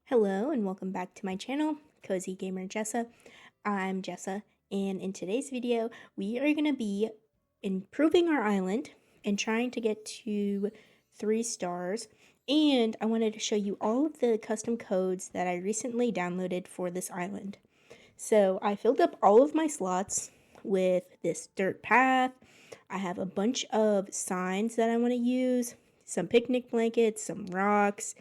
Hello and welcome back to my channel, Cozygamer Jessa. I'm Jessa, and in today's video, we are going to be improving our island and trying to get to 3 stars. And I wanted to show you all of the custom codes that I recently downloaded for this island. So I filled up all of my slots with this dirt path. I have a bunch of signs that I want to use, some picnic blankets, some rocks,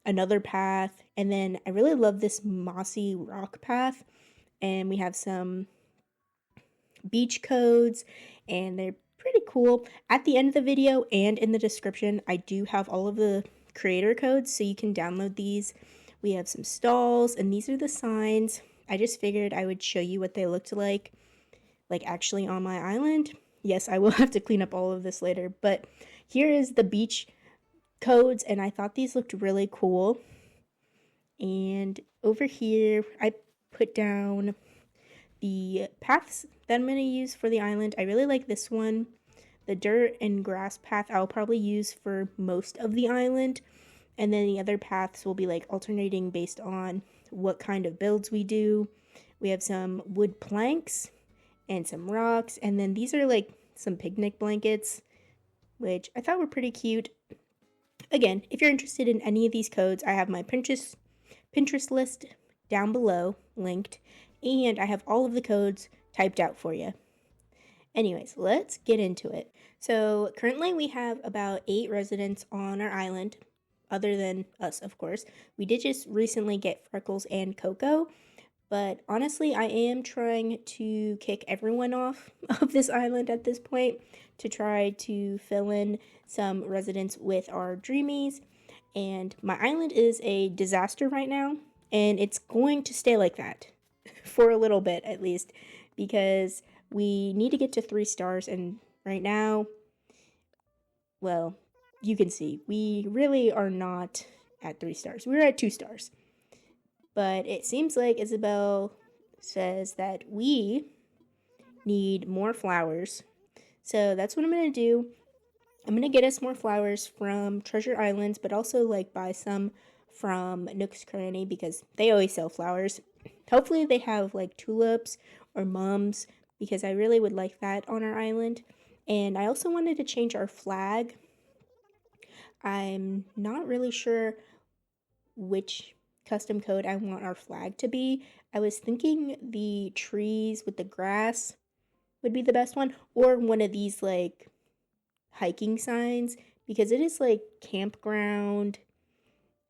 another path, and then I really love this mossy rock path, and we have some beach codes, and they're pretty cool. At the end of the video and in the description, I do have all of the creator codes, so you can download these. We have some stalls, and these are the signs. I just figured I would show you what they looked like actually on my island. Yes, I will have to clean up all of this later, but here is the beach codes, and I thought these looked really cool. And over here I put down the paths that I'm going to use for the island. I really like this one. The dirt and grass path I'll probably use for most of the island, and then the other paths will be like alternating based on what kind of builds we do. We have some wood planks and some rocks, and then these are like some picnic blankets, which I thought were pretty cute. Again, if you're interested in any of these codes, I have my Pinterest list down below, linked, and I have all of the codes typed out for you. Anyways, let's get into it. So currently we have about 8 residents on our island, other than us, of course. We did just recently get Freckles and Coco, but honestly, I am trying to kick everyone off of this island at this point to try to fill in some residents with our dreamies. And my island is a disaster right now, and it's going to stay like that for a little bit at least, because we need to get to 3 stars, and right now, well, you can see we really are not at 3 stars. We're at 2 stars. But it seems like Isabel says that we need more flowers. So that's what I'm going to do. I'm going to get us more flowers from Treasure Islands, but also like buy some from Nook's Cranny because they always sell flowers. Hopefully they have like tulips or mums, because I really would like that on our island. And I also wanted to change our flag. I'm not really sure which custom code I want our flag to be. I was thinking the trees with the grass would be the best one, or one of these like hiking signs, because it is like campground.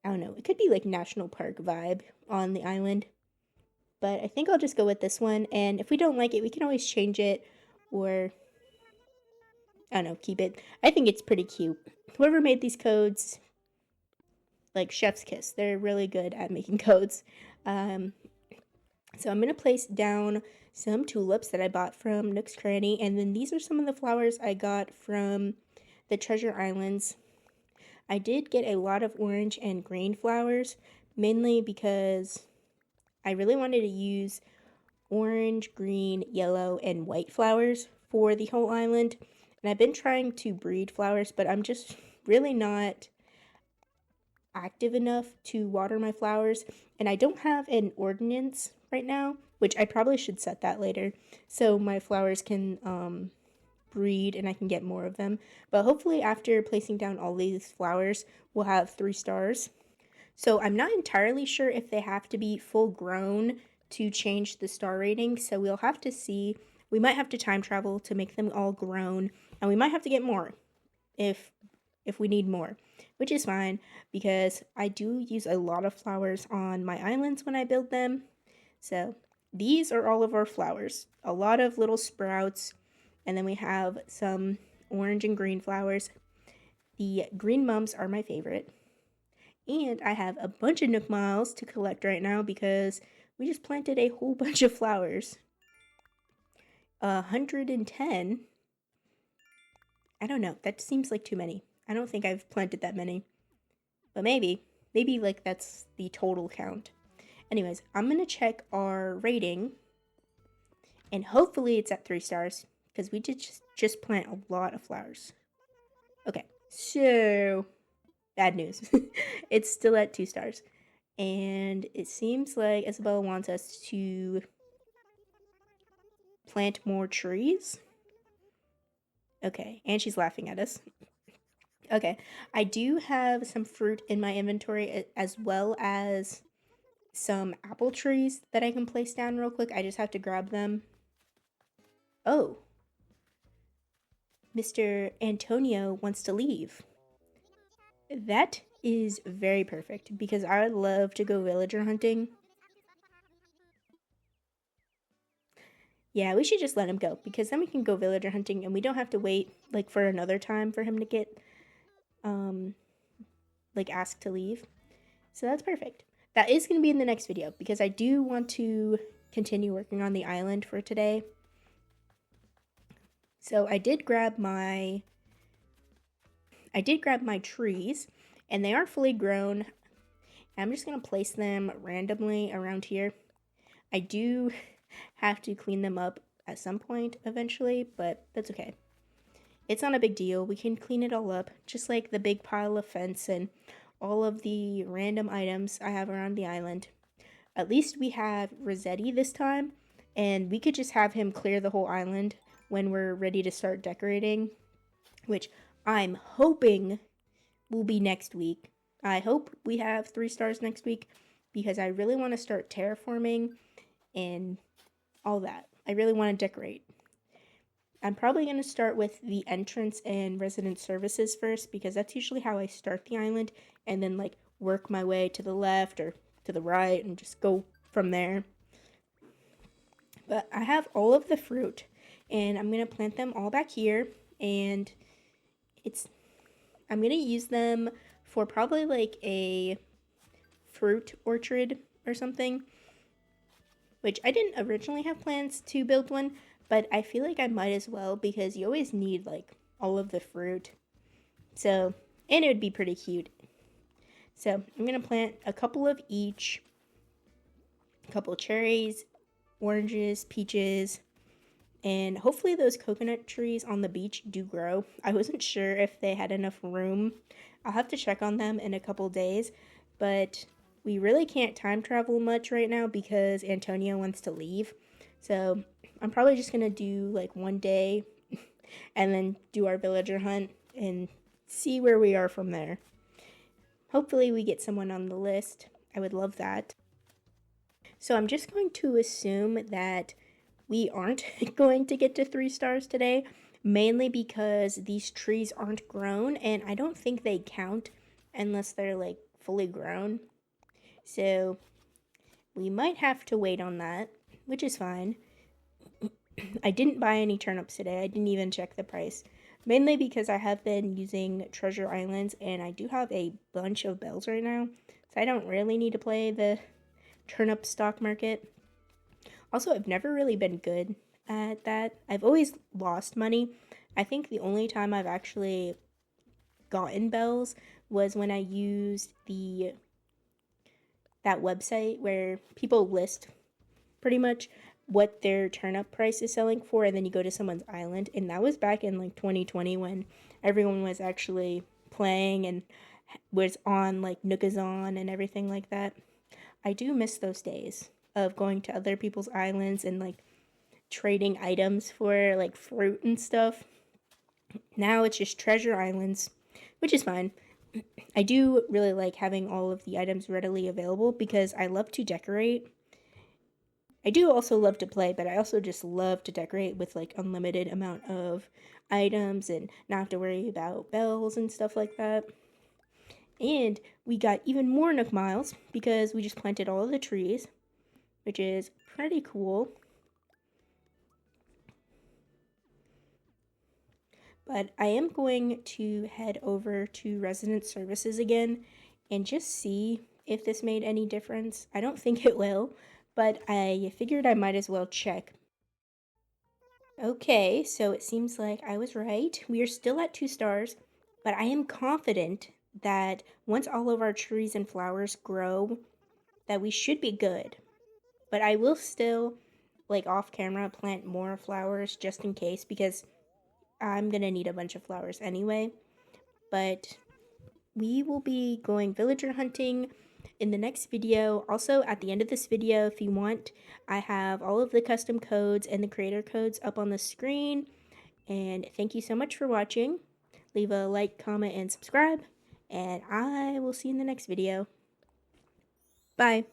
I don't know, it could be like national park vibe on the island, but I think I'll just go with this one, and if we don't like it, we can always change it, or I don't know, keep it. I think it's pretty cute. Whoever made these codes, like chef's kiss, they're really good at making codes. So I'm going to place down some tulips that I bought from Nook's Cranny, and then these are some of the flowers I got from the Treasure Islands. I did get a lot of orange and green flowers, mainly because I really wanted to use orange, green, yellow, and white flowers for the whole island. And I've been trying to breed flowers, but I'm just really not active enough to water my flowers, and I don't have an ordinance right now, which I probably should set that later so my flowers can breed and I can get more of them. But hopefully after placing down all these flowers, we'll have 3 stars. So I'm not entirely sure if they have to be full grown to change the star rating, so we'll have to see. We might have to time travel to make them all grown, and we might have to get more if we need more, which is fine because I do use a lot of flowers on my islands when I build them. So these are all of our flowers, a lot of little sprouts, and then we have some orange and green flowers. The green mums are my favorite, and I have a bunch of Nook Miles to collect right now because we just planted a whole bunch of flowers. 110? I don't know, that seems like too many. I don't think I've planted that many, but maybe like that's the total count. Anyways, I'm gonna check our rating, and hopefully it's at 3 stars because we did just plant a lot of flowers. Okay, so bad news. It's still at 2 stars. And it seems like Isabella wants us to plant more trees. Okay, and she's laughing at us. Okay, I do have some fruit in my inventory as well as some apple trees that I can place down real quick. I just have to grab them. Oh, Mr. Antonio wants to leave. That is very perfect because I would love to go villager hunting. Yeah, we should just let him go because then we can go villager hunting and we don't have to wait like for another time for him to get like asked to leave. So that's perfect. That is going to be in the next video because I do want to continue working on the island for today. So I did grab my trees and they are fully grown. I'm just going to place them randomly around here. I do have to clean them up at some point eventually, but that's okay. It's not a big deal. We can clean it all up, just like the big pile of fence and all of the random items I have around the island. At least we have Rossetti this time, and we could just have him clear the whole island when we're ready to start decorating, which I'm hoping will be next week. I hope we have 3 stars next week because I really want to start terraforming and all that. I really want to decorate. I'm probably going to start with the entrance and resident services first because that's usually how I start the island, and then like work my way to the left or to the right and just go from there. But I have all of the fruit and I'm going to plant them all back here, and I'm going to use them for probably like a fruit orchard or something, which I didn't originally have plans to build one, but I feel like I might as well because you always need like all of the fruit. So, and it would be pretty cute. So I'm going to plant a couple of each. A couple of cherries, oranges, peaches, and hopefully those coconut trees on the beach do grow. I wasn't sure if they had enough room. I'll have to check on them in a couple days, but we really can't time travel much right now because Antonio wants to leave. So I'm probably just going to do like one day and then do our villager hunt and see where we are from there. Hopefully we get someone on the list. I would love that. So I'm just going to assume that we aren't going to get to 3 stars today, mainly because these trees aren't grown and I don't think they count unless they're like fully grown. So we might have to wait on that, which is fine. I didn't buy any turnips today. I didn't even check the price. Mainly because I have been using Treasure Islands and I do have a bunch of bells right now. So I don't really need to play the turnip stock market. Also, I've never really been good at that. I've always lost money. I think the only time I've actually gotten bells was when I used that website where people list pretty much what their turnip price is selling for, and then you go to someone's island, and that was back in like 2020 when everyone was actually playing and was on like Nookazon and everything like that. I do miss those days of going to other people's islands and like trading items for like fruit and stuff. Now it's just Treasure Islands, which is fine. I do really like having all of the items readily available because I love to decorate. I do also love to play, but I also just love to decorate with like unlimited amount of items and not have to worry about bells and stuff like that. And we got even more Nook Miles because we just planted all of the trees, which is pretty cool. But I am going to head over to Resident Services again and just see if this made any difference. I don't think it will, but I figured I might as well check. Okay, so it seems like I was right. We are still at 2 stars, but I am confident that once all of our trees and flowers grow, that we should be good. But I will still, like off camera, plant more flowers just in case because I'm gonna need a bunch of flowers anyway. But we will be going villager hunting in the next video. Also, at the end of this video, if you want, I have all of the custom codes and the creator codes up on the screen. And thank you so much for watching. Leave a like, comment, and subscribe. And I will see you in the next video. Bye.